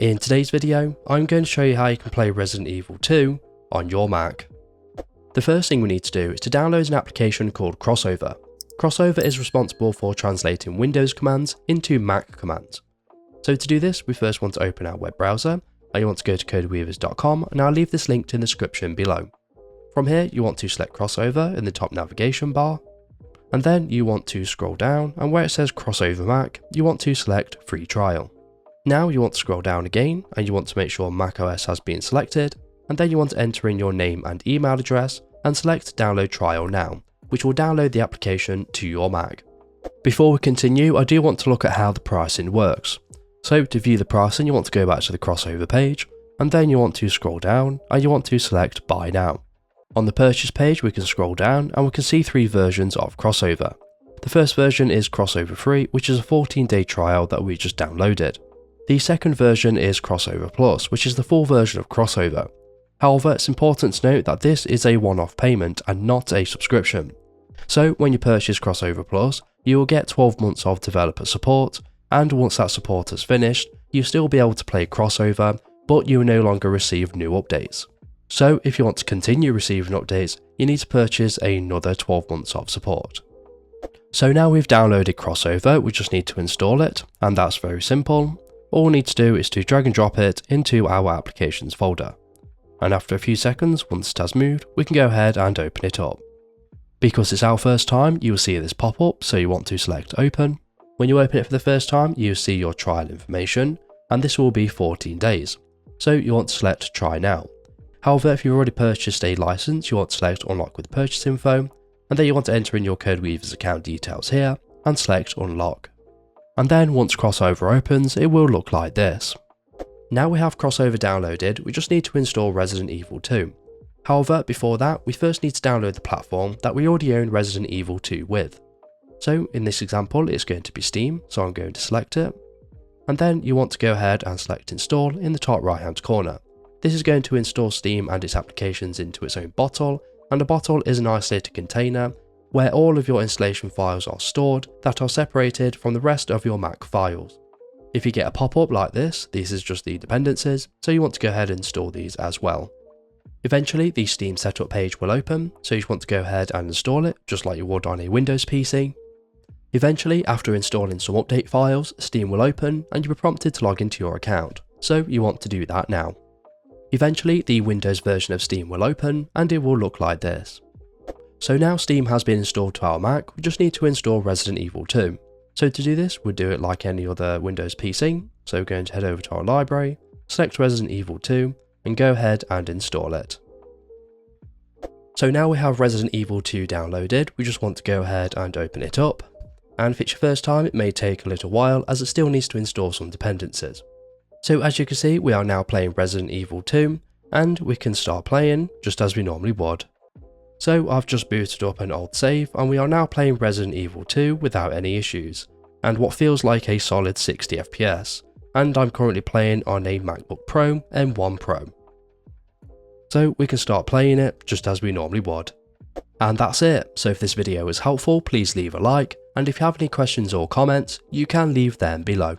In today's video, I'm going to show you how you can play Resident Evil 2 on your Mac. The first thing we need to do is to download an application called Crossover. Crossover is responsible for translating Windows commands into Mac commands. So to do this, we first want to open our web browser, and you want to go to codeweavers.com, and I'll leave this linked in the description below. From here, you want to select Crossover in the top navigation bar, and then you want to scroll down, and where it says Crossover Mac, you want to select Free Trial. Now you want to scroll down again, and you want to make sure macOS has been selected, and then you want to enter in your name and email address, and select Download Trial Now, which will download the application to your Mac. Before we continue, I do want to look at how the pricing works. So to view the pricing, you want to go back to the Crossover page, and then you want to scroll down, and you want to select Buy Now. On the purchase page, we can scroll down, and we can see 3 versions of Crossover. The first version is Crossover Free, which is a 14-day trial that we just downloaded. The second version is Crossover Plus, which is the full version of Crossover. However, it's important to note that this is a one-off payment and not a subscription. So when you purchase Crossover Plus, you will get 12 months of developer support, and once that support is finished, you'll still be able to play Crossover, but you will no longer receive new updates. So if you want to continue receiving updates, you need to purchase another 12 months of support. So now we've downloaded Crossover, we just need to install it, and that's very simple. All we need to do is to drag and drop it into our applications folder. And after a few seconds, once it has moved, we can go ahead and open it up. Because it's our first time, you will see this pop up, so you want to select Open. When you open it for the first time, you will see your trial information, and this will be 14 days. So you want to select Try Now. However, if you've already purchased a license, you want to select Unlock with Purchase Info, and then you want to enter in your CodeWeavers account details here, and select Unlock. And then once Crossover opens, it will look like this. Now we have Crossover downloaded, we just need to install Resident Evil 2. However, before that, we first need to download the platform that we already own Resident Evil 2 with. So in this example, it's going to be Steam, so I'm going to select it. And then you want to go ahead and select Install in the top right hand corner. This is going to install Steam and its applications into its own bottle, and a bottle is an isolated container where all of your installation files are stored that are separated from the rest of your Mac files. If you get a pop-up like this is just the dependencies, so you want to go ahead and install these as well. Eventually, the Steam setup page will open, so you want to go ahead and install it, just like you would on a Windows PC. Eventually, after installing some update files, Steam will open and you'll be prompted to log into your account, so you want to do that now. Eventually, the Windows version of Steam will open and it will look like this. So now Steam has been installed to our Mac, we just need to install Resident Evil 2. So to do this, we'll do it like any other Windows PC, so we're going to head over to our library, select Resident Evil 2, and go ahead and install it. So now we have Resident Evil 2 downloaded, we just want to go ahead and open it up. And if it's your first time, it may take a little while as it still needs to install some dependencies. So as you can see, we are now playing Resident Evil 2, and we can start playing just as we normally would. So I've just booted up an old save, and we are now playing Resident Evil 2 without any issues, and what feels like a solid 60 FPS, and I'm currently playing on a MacBook Pro M1 Pro. So we can start playing it just as we normally would. And that's it, so if this video was helpful, please leave a like, and if you have any questions or comments, you can leave them below.